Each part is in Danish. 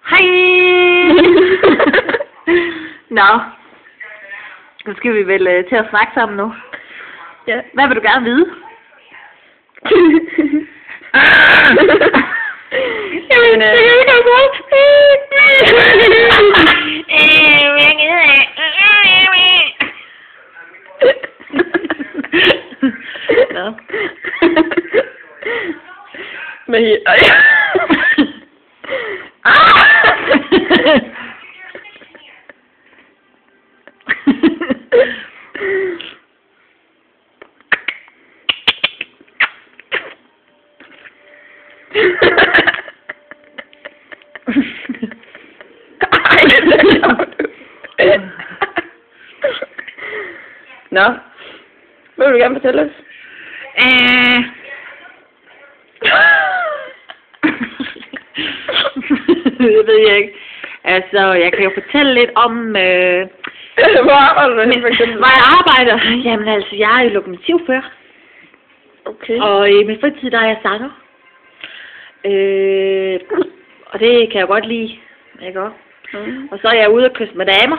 Hej! Nå. Nu skal vi vel til at snakke sammen nu. Ja. Hvad vil du gerne vide? Jamen, det kan ikke have Nå. Men Nå, hvad vil du gerne fortælle os? Det ved jeg ikke. Altså, jeg kan jo fortælle lidt om... Hvor arbejder du henne, for eksempel? Hvor jeg arbejder? Jamen altså, jeg er jo lokomotivfører. Okay. Og i min fritid, der er jeg sanger. Og det kan jeg godt lide. Ikke også? Mm. Og så er jeg ude og kysse med damer.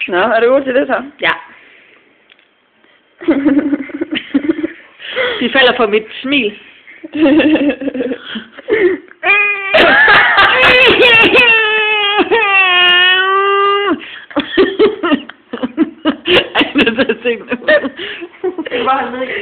Nå, er du god til det så? Ja. De falder på mit smil. Ej, det er så sindssygt. Det var han ikke.